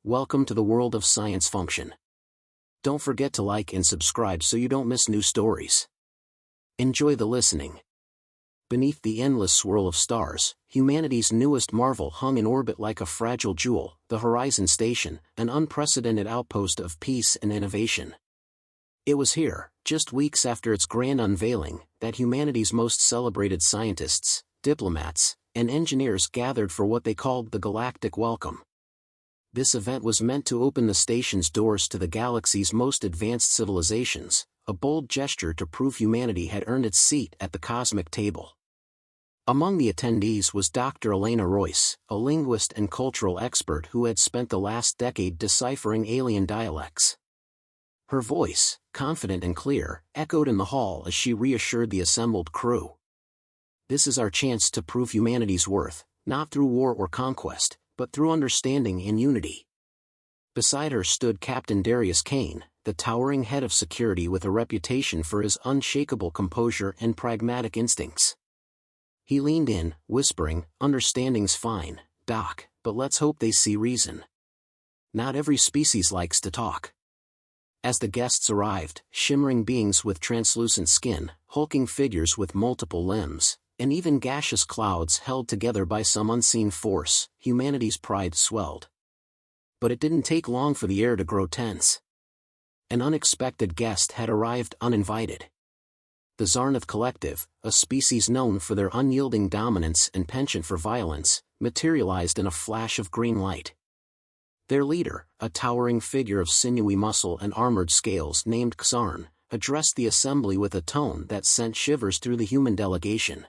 Welcome to the world of science function. Don't forget to like and subscribe so you don't miss new stories. Enjoy the listening. Beneath the endless swirl of stars, humanity's newest marvel hung in orbit like a fragile jewel, the Horizon Station, an unprecedented outpost of peace and innovation. It was here, just weeks after its grand unveiling, that humanity's most celebrated scientists, diplomats, and engineers gathered for what they called the Galactic Welcome. This event was meant to open the station's doors to the galaxy's most advanced civilizations, a bold gesture to prove humanity had earned its seat at the cosmic table. Among the attendees was Dr. Elena Royce, a linguist and cultural expert who had spent the last decade deciphering alien dialects. Her voice, confident and clear, echoed in the hall as she reassured the assembled crew. This is our chance to prove humanity's worth, not through war or conquest, but through understanding and unity. Beside her stood Captain Darius Kane, the towering head of security with a reputation for his unshakable composure and pragmatic instincts. He leaned in, whispering, "Understanding's fine, Doc, but let's hope they see reason. Not every species likes to talk." As the guests arrived, shimmering beings with translucent skin, hulking figures with multiple limbs, and even gaseous clouds held together by some unseen force, humanity's pride swelled. But it didn't take long for the air to grow tense. An unexpected guest had arrived uninvited. The Zarnath Collective, a species known for their unyielding dominance and penchant for violence, materialized in a flash of green light. Their leader, a towering figure of sinewy muscle and armored scales named Xarn, addressed the assembly with a tone that sent shivers through the human delegation.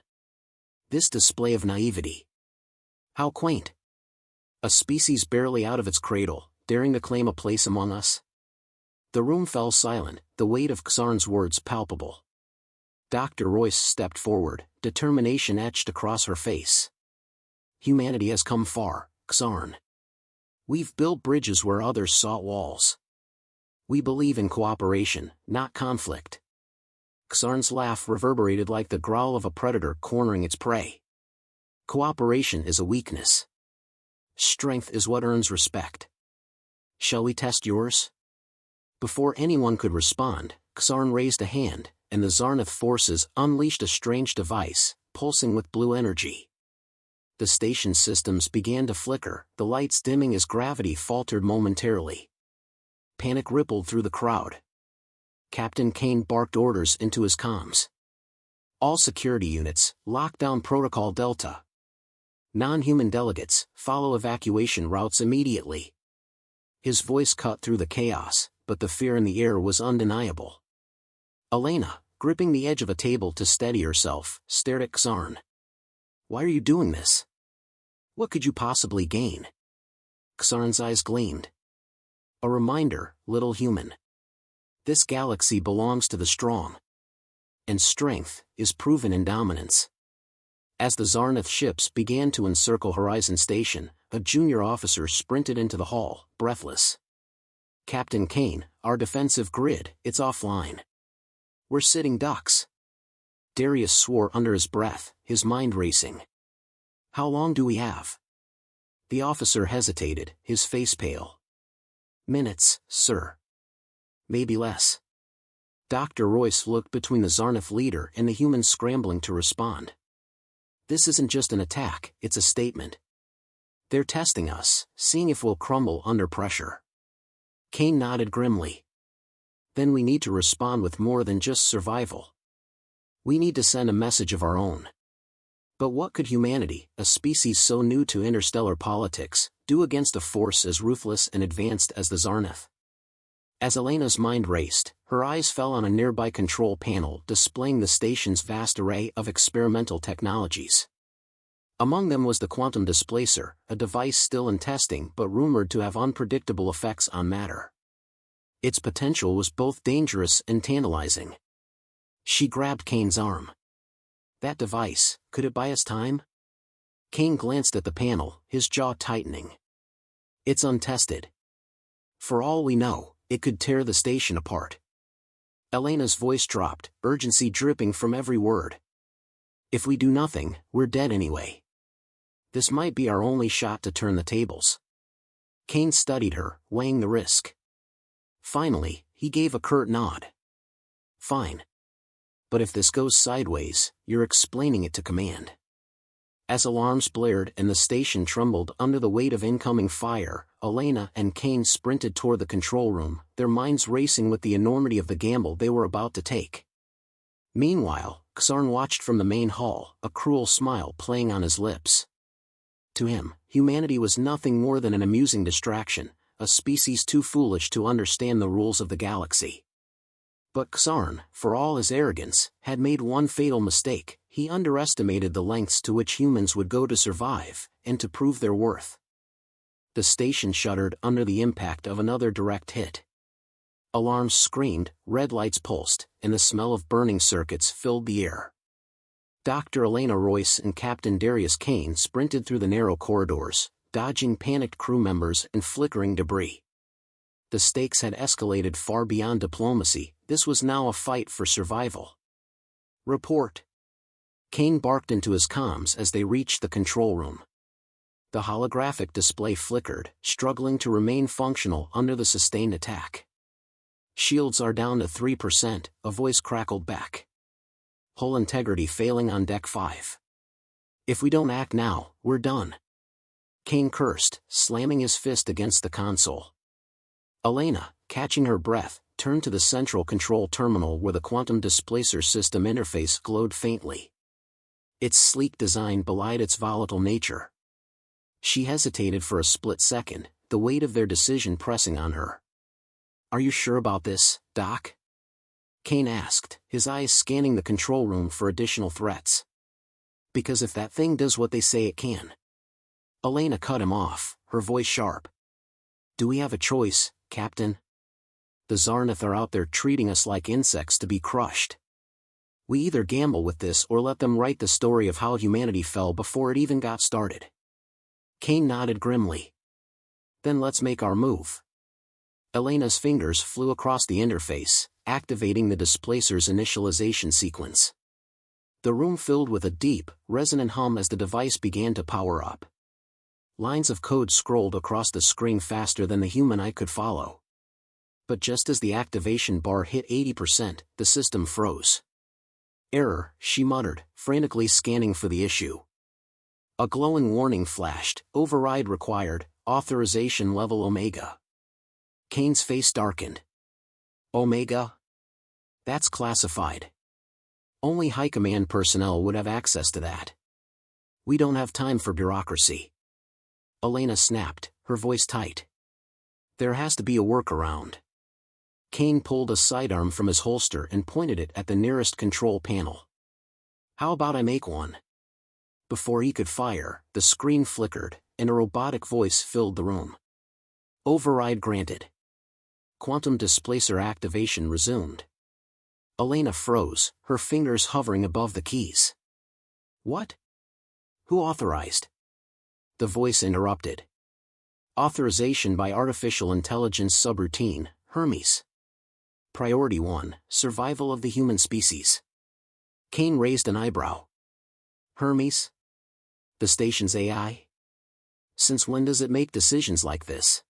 This display of naivety. How quaint. A species barely out of its cradle, daring to claim a place among us. The room fell silent, the weight of Xarn's words palpable. Dr. Royce stepped forward, determination etched across her face. Humanity has come far, Xarn. We've built bridges where others sought walls. We believe in cooperation, not conflict. Xarn's laugh reverberated like the growl of a predator cornering its prey. Cooperation is a weakness. Strength is what earns respect. Shall we test yours? Before anyone could respond, Xarn raised a hand, and the Zarnath forces unleashed a strange device, pulsing with blue energy. The station systems began to flicker, the lights dimming as gravity faltered momentarily. Panic rippled through the crowd. Captain Kane barked orders into his comms. All security units, lock down Protocol Delta. Non-human delegates, follow evacuation routes immediately. His voice cut through the chaos, but the fear in the air was undeniable. Elena, gripping the edge of a table to steady herself, stared at Xarn. "Why are you doing this? What could you possibly gain?" Xarn's eyes gleamed. "A reminder, little human. This galaxy belongs to the strong. And strength is proven in dominance." As the Zarnath ships began to encircle Horizon Station, a junior officer sprinted into the hall, breathless. "Captain Kane, our defensive grid, it's offline. We're sitting ducks." Darius swore under his breath, his mind racing. "How long do we have?" The officer hesitated, his face pale. "Minutes, sir. Maybe less." Dr. Royce looked between the Zarnath leader and the humans scrambling to respond. "This isn't just an attack, it's a statement. They're testing us, seeing if we'll crumble under pressure." Kane nodded grimly. "Then we need to respond with more than just survival. We need to send a message of our own." But what could humanity, a species so new to interstellar politics, do against a force as ruthless and advanced as the Zarnath? As Elena's mind raced, her eyes fell on a nearby control panel displaying the station's vast array of experimental technologies. Among them was the quantum displacer, a device still in testing but rumored to have unpredictable effects on matter. Its potential was both dangerous and tantalizing. She grabbed Kane's arm. That device, could it buy us time? Kane glanced at the panel, his jaw tightening. "It's untested. For all we know, it could tear the station apart." Elena's voice dropped, urgency dripping from every word. "If we do nothing, we're dead anyway. This might be our only shot to turn the tables." Kane studied her, weighing the risk. Finally, he gave a curt nod. Fine. But if this goes sideways, you're explaining it to command. As alarms blared and the station trembled under the weight of incoming fire, Elena and Kane sprinted toward the control room, their minds racing with the enormity of the gamble they were about to take. Meanwhile, Xarn watched from the main hall, a cruel smile playing on his lips. To him, humanity was nothing more than an amusing distraction, a species too foolish to understand the rules of the galaxy. But Xarn, for all his arrogance, had made one fatal mistake. He underestimated the lengths to which humans would go to survive, and to prove their worth. The station shuddered under the impact of another direct hit. Alarms screamed, red lights pulsed, and the smell of burning circuits filled the air. Dr. Elena Royce and Captain Darius Kane sprinted through the narrow corridors, dodging panicked crew members and flickering debris. The stakes had escalated far beyond diplomacy. This was now a fight for survival. Report. Kane barked into his comms as they reached the control room. The holographic display flickered, struggling to remain functional under the sustained attack. Shields are down to 3%, a voice crackled back. Hull integrity failing on Deck 5. If we don't act now, we're done. Kane cursed, slamming his fist against the console. Elena, catching her breath, turned to the central control terminal where the quantum displacer system interface glowed faintly. Its sleek design belied its volatile nature. She hesitated for a split second, the weight of their decision pressing on her. Are you sure about this, Doc? Kane asked, his eyes scanning the control room for additional threats. Because if that thing does what they say it can. Elena cut him off, her voice sharp. Do we have a choice, Captain? The Zarnath are out there treating us like insects to be crushed. We either gamble with this or let them write the story of how humanity fell before it even got started. Kane nodded grimly. Then let's make our move. Elena's fingers flew across the interface, activating the displacer's initialization sequence. The room filled with a deep, resonant hum as the device began to power up. Lines of code scrolled across the screen faster than the human eye could follow. But just as the activation bar hit 80%, the system froze. Error, she muttered, frantically scanning for the issue. A glowing warning flashed, override required, authorization level Omega. Kane's face darkened. Omega? That's classified. Only high command personnel would have access to that. We don't have time for bureaucracy. Elena snapped, her voice tight. There has to be a workaround. Kane pulled a sidearm from his holster and pointed it at the nearest control panel. How about I make one? Before he could fire, the screen flickered, and a robotic voice filled the room. Override granted. Quantum displacer activation resumed. Elena froze, her fingers hovering above the keys. What? Who authorized? The voice interrupted. Authorization by artificial intelligence subroutine, Hermes. Priority 1, survival of the human species. Kane raised an eyebrow. Hermes? The station's AI? Since when does it make decisions like this?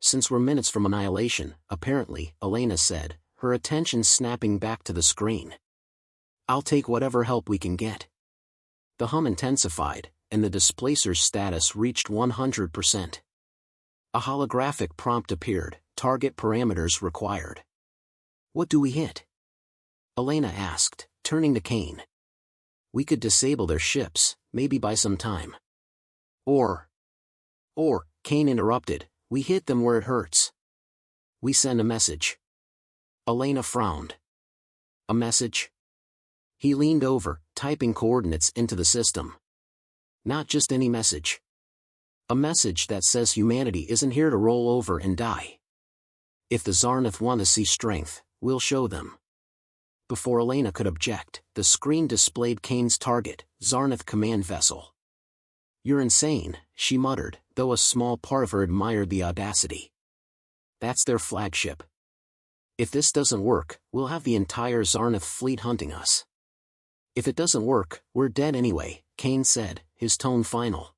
Since we're minutes from annihilation, apparently, Elena said, her attention snapping back to the screen. I'll take whatever help we can get. The hum intensified, and the displacer's status reached 100%. A holographic prompt appeared, target parameters required. What do we hit? Elena asked, turning to Kane. We could disable their ships, maybe buy some time. Or, Kane interrupted, we hit them where it hurts. We send a message. Elena frowned. A message? He leaned over, typing coordinates into the system. Not just any message. A message that says humanity isn't here to roll over and die. If the Zarnath want to see strength, we'll show them. Before Elena could object, the screen displayed Kane's target, Zarnath command vessel. You're insane, she muttered, though a small part of her admired the audacity. That's their flagship. If this doesn't work, we'll have the entire Zarnath fleet hunting us. If it doesn't work, we're dead anyway, Kane said, his tone final.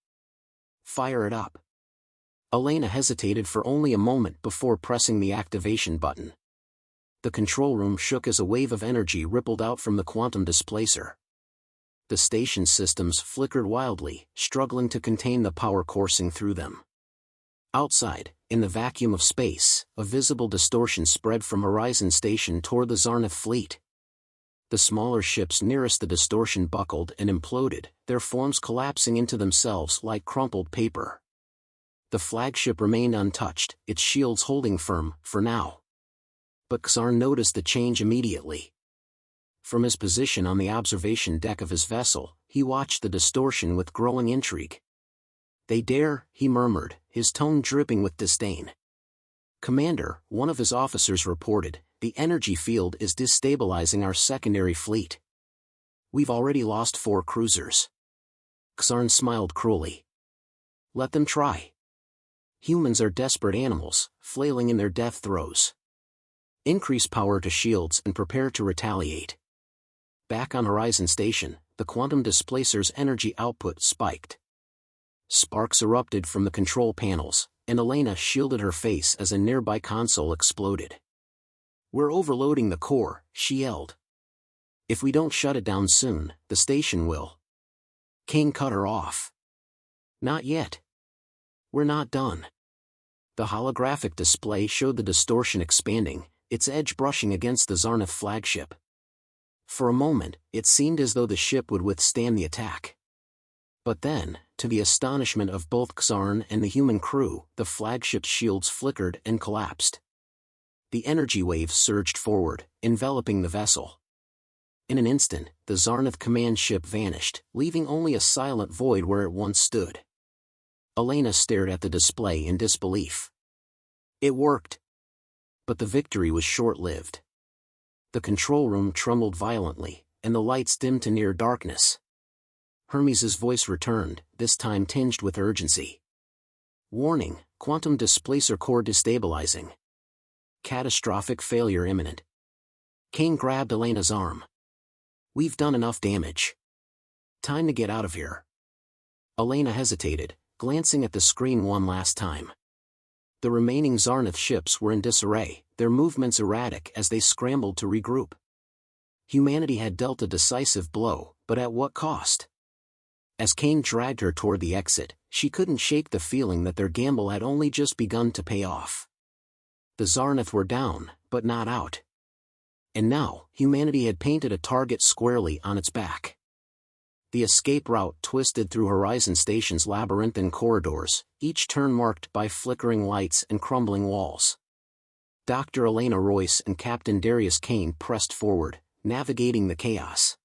Fire it up. Elena hesitated for only a moment before pressing the activation button. The control room shook as a wave of energy rippled out from the quantum displacer. The station systems flickered wildly, struggling to contain the power coursing through them. Outside, in the vacuum of space, a visible distortion spread from Horizon Station toward the Zarnath fleet. The smaller ships nearest the distortion buckled and imploded, their forms collapsing into themselves like crumpled paper. The flagship remained untouched, its shields holding firm, for now. But Xarn noticed the change immediately. From his position on the observation deck of his vessel, he watched the distortion with growing intrigue. "They dare," he murmured, his tone dripping with disdain. "Commander," one of his officers reported, "the energy field is destabilizing our secondary fleet. We've already lost 4 cruisers." Xarn smiled cruelly. "Let them try. Humans are desperate animals, flailing in their death throes. Increase power to shields and prepare to retaliate." Back on Horizon Station, the quantum displacer's energy output spiked. Sparks erupted from the control panels, and Elena shielded her face as a nearby console exploded. "We're overloading the core," she yelled. "If we don't shut it down soon, the station will." Kane cut her off. "Not yet. We're not done." The holographic display showed the distortion expanding, its edge brushing against the Zarnath flagship. For a moment, it seemed as though the ship would withstand the attack. But then, to the astonishment of both Xarn and the human crew, the flagship's shields flickered and collapsed. The energy waves surged forward, enveloping the vessel. In an instant, the Zarnath command ship vanished, leaving only a silent void where it once stood. Elena stared at the display in disbelief. It worked. But the victory was short-lived. The control room trembled violently, and the lights dimmed to near darkness. Hermes' voice returned, this time tinged with urgency. "Warning, quantum displacer core destabilizing. Catastrophic failure imminent." Kane grabbed Elena's arm. "We've done enough damage. Time to get out of here." Elena hesitated, glancing at the screen one last time. The remaining Zarnath ships were in disarray, their movements erratic as they scrambled to regroup. Humanity had dealt a decisive blow, but at what cost? As Kane dragged her toward the exit, she couldn't shake the feeling that their gamble had only just begun to pay off. The Zarnath were down, but not out. And now, humanity had painted a target squarely on its back. The escape route twisted through Horizon Station's labyrinthine corridors, each turn marked by flickering lights and crumbling walls. Dr. Elena Royce and Captain Darius Kane pressed forward, navigating the chaos.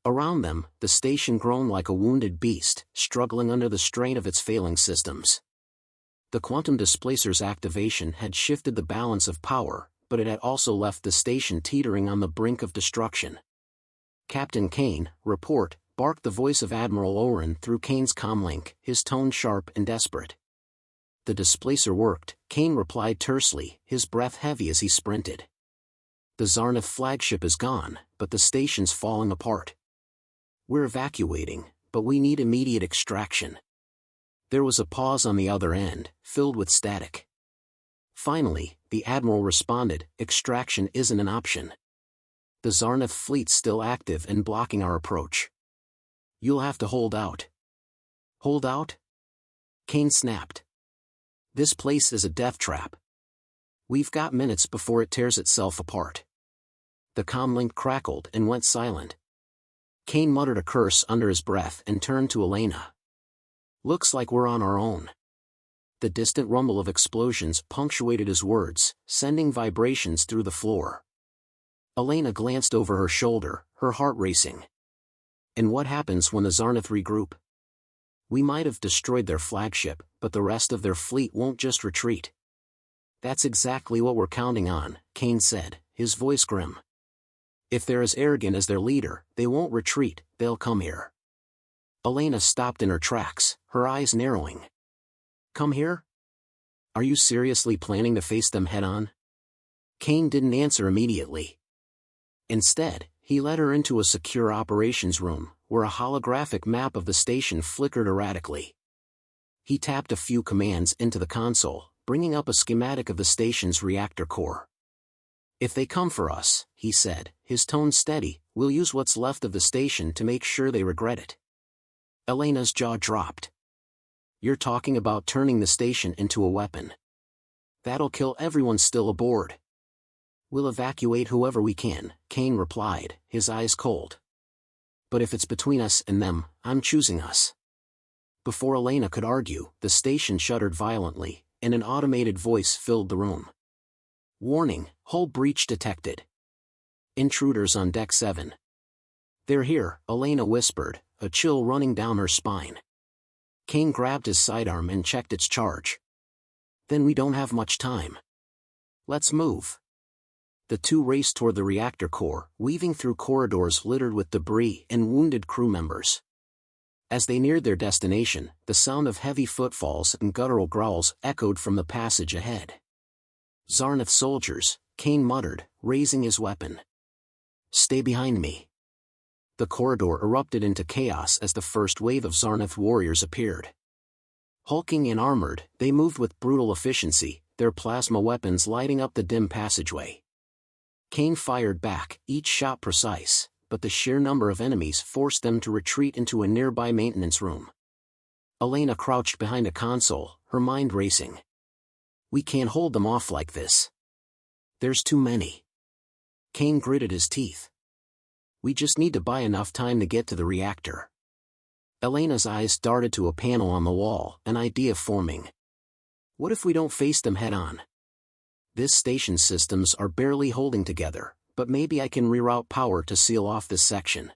Around them, the station groaned like a wounded beast, struggling under the strain of its failing systems. The quantum displacer's activation had shifted the balance of power, but it had also left the station teetering on the brink of destruction. "Captain Kane, report," barked the voice of Admiral Oren through Kane's comlink, his tone sharp and desperate. "The displacer worked," Kane replied tersely, his breath heavy as he sprinted. "The Zarnath flagship is gone, but the station's falling apart. We're evacuating, but we need immediate extraction." There was a pause on the other end, filled with static. Finally, the Admiral responded, "Extraction isn't an option. The Zarnath fleet's still active and blocking our approach. You'll have to hold out." "Hold out?" Kane snapped. "This place is a death trap. We've got minutes before it tears itself apart." The comlink crackled and went silent. Kane muttered a curse under his breath and turned to Elena. "Looks like we're on our own." The distant rumble of explosions punctuated his words, sending vibrations through the floor. Elena glanced over her shoulder, her heart racing. "And what happens when the Zarnath regroup? We might have destroyed their flagship, but the rest of their fleet won't just retreat." "That's exactly what we're counting on," Kane said, his voice grim. "If they're as arrogant as their leader, they won't retreat, they'll come here." Elena stopped in her tracks, her eyes narrowing. "Come here? Are you seriously planning to face them head-on?" Kane didn't answer immediately. Instead, he led her into a secure operations room, where a holographic map of the station flickered erratically. He tapped a few commands into the console, bringing up a schematic of the station's reactor core. "If they come for us," he said, his tone steady, "we'll use what's left of the station to make sure they regret it." Elena's jaw dropped. "You're talking about turning the station into a weapon. That'll kill everyone still aboard." "We'll evacuate whoever we can," Kane replied, his eyes cold. "But if it's between us and them, I'm choosing us." Before Elena could argue, the station shuddered violently, and an automated voice filled the room. "Warning, hull breach detected. Intruders on Deck 7. "They're here," Elena whispered, a chill running down her spine. Kane grabbed his sidearm and checked its charge. "Then we don't have much time. Let's move." The two raced toward the reactor core, weaving through corridors littered with debris and wounded crew members. As they neared their destination, the sound of heavy footfalls and guttural growls echoed from the passage ahead. "Zarnath soldiers," Kane muttered, raising his weapon. "Stay behind me." The corridor erupted into chaos as the first wave of Zarnath warriors appeared. Hulking and armored, they moved with brutal efficiency, their plasma weapons lighting up the dim passageway. Kane fired back, each shot precise, but the sheer number of enemies forced them to retreat into a nearby maintenance room. Elena crouched behind a console, her mind racing. "We can't hold them off like this. There's too many." Kane gritted his teeth. "We just need to buy enough time to get to the reactor." Elena's eyes darted to a panel on the wall, an idea forming. "What if we don't face them head-on? This station's systems are barely holding together, but maybe I can reroute power to seal off this section."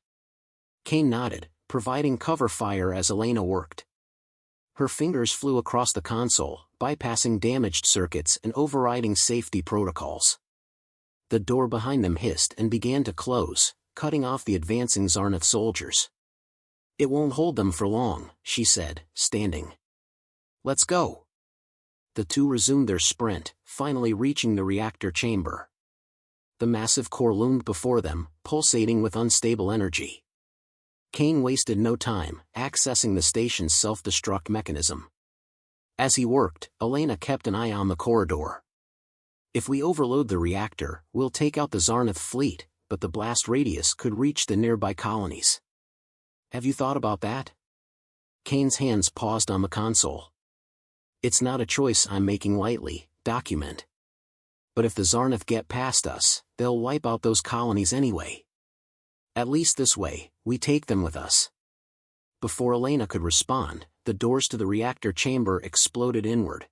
Kane nodded, providing cover fire as Elena worked. Her fingers flew across the console, bypassing damaged circuits and overriding safety protocols. The door behind them hissed and began to close, cutting off the advancing Zarnath soldiers. "It won't hold them for long," she said, standing. "Let's go." The two resumed their sprint, finally reaching the reactor chamber. The massive core loomed before them, pulsating with unstable energy. Kane wasted no time, accessing the station's self-destruct mechanism. As he worked, Elena kept an eye on the corridor. "If we overload the reactor, we'll take out the Zarnath fleet, but the blast radius could reach the nearby colonies. Have you thought about that?" Kane's hands paused on the console. "It's not a choice I'm making lightly, document. But if the Zarnath get past us, they'll wipe out those colonies anyway. At least this way, we take them with us." Before Elena could respond, the doors to the reactor chamber exploded inward.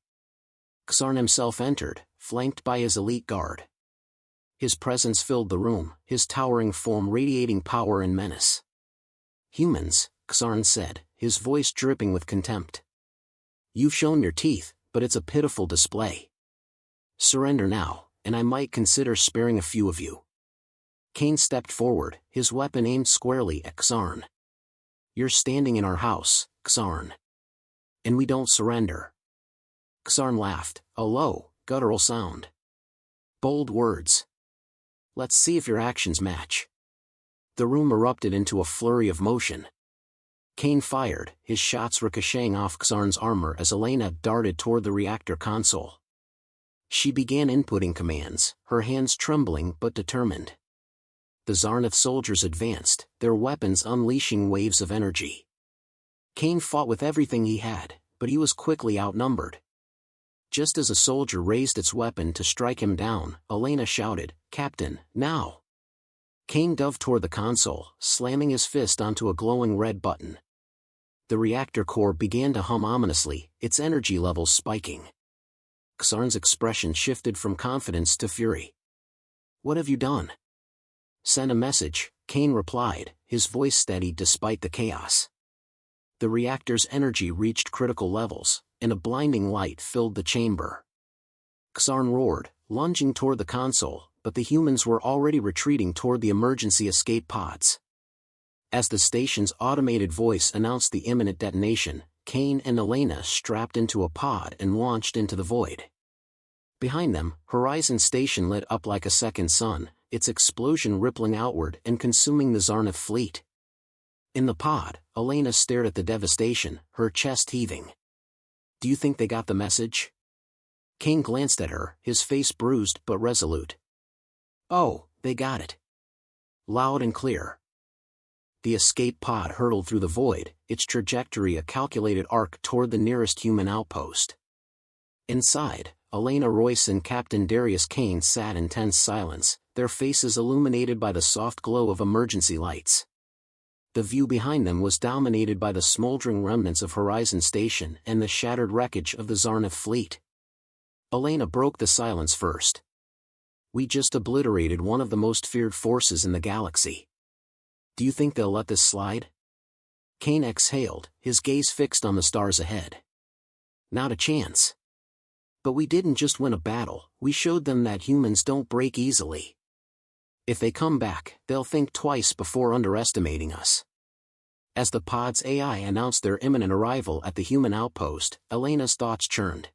Xarn himself entered, flanked by his elite guard. His presence filled the room, his towering form radiating power and menace. "Humans," Xarn said, his voice dripping with contempt. "You've shown your teeth, but it's a pitiful display. Surrender now, and I might consider sparing a few of you." Kane stepped forward, his weapon aimed squarely at Xarn. "You're standing in our house, Xarn. And we don't surrender." Xarn laughed, a low, guttural sound. "Bold words. Let's see if your actions match." The room erupted into a flurry of motion. Kane fired, his shots ricocheting off Xarn's armor as Elena darted toward the reactor console. She began inputting commands, her hands trembling but determined. The Zarnath soldiers advanced, their weapons unleashing waves of energy. Kane fought with everything he had, but he was quickly outnumbered. Just as a soldier raised its weapon to strike him down, Elena shouted, "Captain, now!" Kane dove toward the console, slamming his fist onto a glowing red button. The reactor core began to hum ominously, its energy levels spiking. Xarn's expression shifted from confidence to fury. "What have you done?" "Send a message," Kane replied, his voice steady despite the chaos. The reactor's energy reached critical levels, and a blinding light filled the chamber. Xarn roared, lunging toward the console, but the humans were already retreating toward the emergency escape pods. As the station's automated voice announced the imminent detonation, Kane and Elena strapped into a pod and launched into the void. Behind them, Horizon Station lit up like a second sun, its explosion rippling outward and consuming the Zarnath fleet. In the pod, Elena stared at the devastation, her chest heaving. Do you think they got the message? Kane glanced at her, his face bruised but resolute. Oh, they got it. Loud and clear. The escape pod hurtled through the void, its trajectory a calculated arc toward the nearest human outpost. Inside, Elena Royce and Captain Darius Kane sat in tense silence, their faces illuminated by the soft glow of emergency lights. The view behind them was dominated by the smoldering remnants of Horizon Station and the shattered wreckage of the Zarnith fleet. Elena broke the silence first. We just obliterated one of the most feared forces in the galaxy. Do you think they'll let this slide? Kane exhaled, his gaze fixed on the stars ahead. Not a chance. But we didn't just win a battle, we showed them that humans don't break easily. If they come back, they'll think twice before underestimating us. As the pod's AI announced their imminent arrival at the human outpost, Elena's thoughts churned.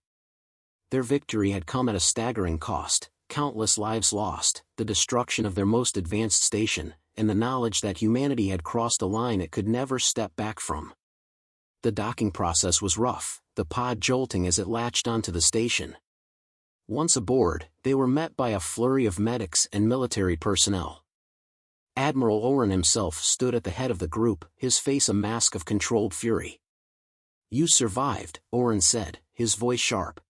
Their victory had come at a staggering cost, countless lives lost, the destruction of their most advanced station, and the knowledge that humanity had crossed a line it could never step back from. The docking process was rough, the pod jolting as it latched onto the station. Once aboard, they were met by a flurry of medics and military personnel. Admiral Oren himself stood at the head of the group, his face a mask of controlled fury. You survived, Oren said, his voice sharp.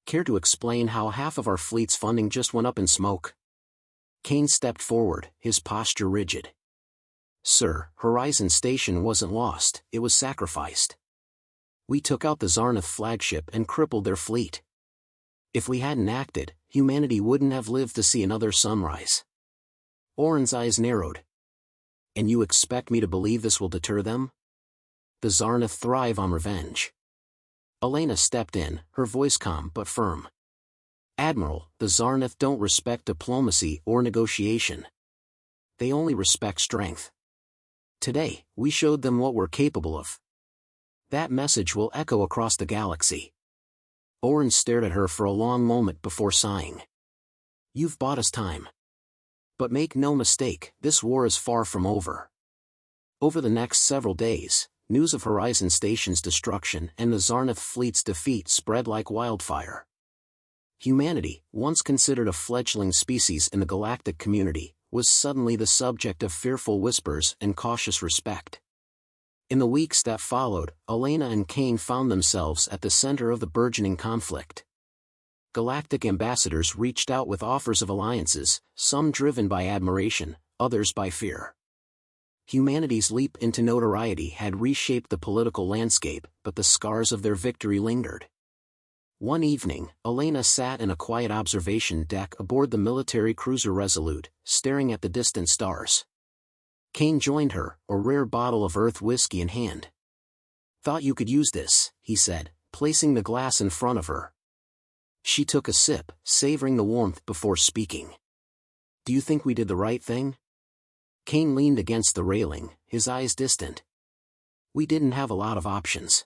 Care to explain how half of our fleet's funding just went up in smoke? Kane stepped forward, his posture rigid. Sir, Horizon Station wasn't lost, it was sacrificed. We took out the Zarnith flagship and crippled their fleet. If we hadn't acted, humanity wouldn't have lived to see another sunrise. Oren's eyes narrowed. And you expect me to believe this will deter them? The Zarnith thrive on revenge. Elena stepped in, her voice calm but firm. Admiral, the Zarnith don't respect diplomacy or negotiation. They only respect strength. Today, we showed them what we're capable of. That message will echo across the galaxy. Oren stared at her for a long moment before sighing. You've bought us time. But make no mistake, this war is far from over. Over the next several days, news of Horizon Station's destruction and the Zarnith fleet's defeat spread like wildfire. Humanity, once considered a fledgling species in the galactic community, was suddenly the subject of fearful whispers and cautious respect. In the weeks that followed, Elena and Kane found themselves at the center of the burgeoning conflict. Galactic ambassadors reached out with offers of alliances, some driven by admiration, others by fear. Humanity's leap into notoriety had reshaped the political landscape, but the scars of their victory lingered. One evening, Elena sat in a quiet observation deck aboard the military cruiser Resolute, staring at the distant stars. Kane joined her, a rare bottle of Earth whiskey in hand. Thought you could use this, he said, placing the glass in front of her. She took a sip, savoring the warmth before speaking. Do you think we did the right thing? Kane leaned against the railing, his eyes distant. We didn't have a lot of options.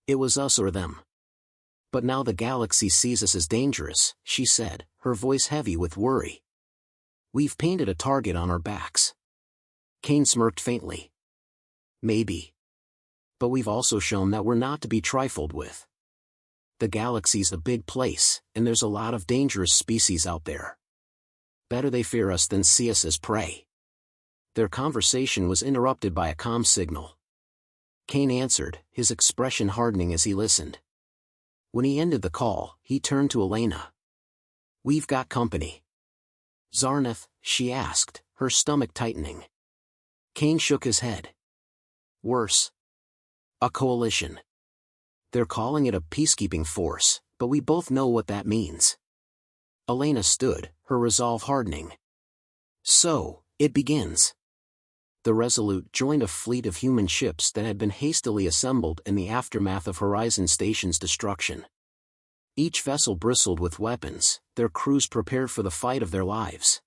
It was us or them. But now the galaxy sees us as dangerous, she said, her voice heavy with worry. We've painted a target on our backs. Kane smirked faintly. Maybe. But we've also shown that we're not to be trifled with. The galaxy's a big place, and there's a lot of dangerous species out there. Better they fear us than see us as prey. Their conversation was interrupted by a comm signal. Kane answered, his expression hardening as he listened. When he ended the call, he turned to Elena. We've got company. Zarnith, she asked, her stomach tightening. Kane shook his head. Worse. A coalition. They're calling it a peacekeeping force, but we both know what that means. Elena stood, her resolve hardening. So, it begins. The Resolute joined a fleet of human ships that had been hastily assembled in the aftermath of Horizon Station's destruction. Each vessel bristled with weapons, their crews prepared for the fight of their lives.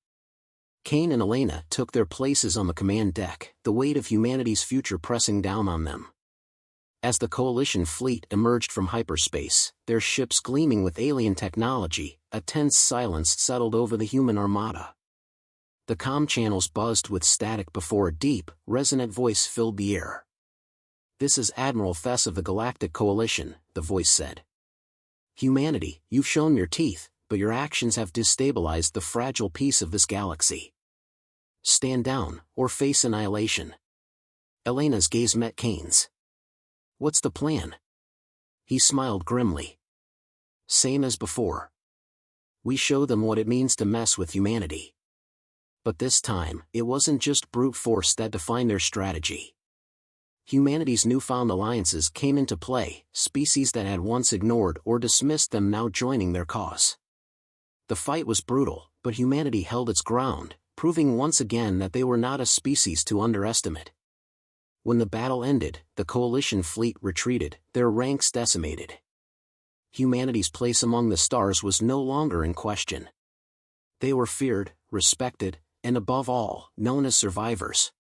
Kane and Elena took their places on the command deck, the weight of humanity's future pressing down on them. As the Coalition fleet emerged from hyperspace, their ships gleaming with alien technology, a tense silence settled over the human armada. The comm channels buzzed with static before a deep, resonant voice filled the air. "This is Admiral Fess of the Galactic Coalition," the voice said. "Humanity, you've shown your teeth, but your actions have destabilized the fragile peace of this galaxy. Stand down, or face annihilation." Elena's gaze met Kane's. "What's the plan?" He smiled grimly. "Same as before. We show them what it means to mess with humanity." But this time, it wasn't just brute force that defined their strategy. Humanity's newfound alliances came into play, species that had once ignored or dismissed them now joining their cause. The fight was brutal, but humanity held its ground, proving once again that they were not a species to underestimate. When the battle ended, the coalition fleet retreated, their ranks decimated. Humanity's place among the stars was no longer in question. They were feared, respected, and above all, known as survivors.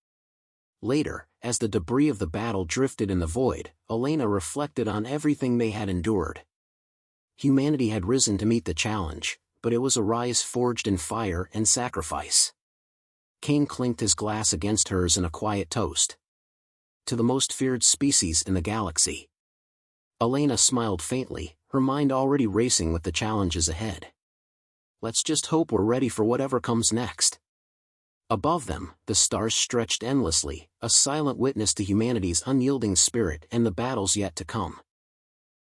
Later, as the debris of the battle drifted in the void, Elena reflected on everything they had endured. Humanity had risen to meet the challenge, but it was a rise forged in fire and sacrifice. Kane clinked his glass against hers in a quiet toast. "To the most feared species in the galaxy." Elena smiled faintly, her mind already racing with the challenges ahead. "Let's just hope we're ready for whatever comes next." Above them, the stars stretched endlessly, a silent witness to humanity's unyielding spirit and the battles yet to come.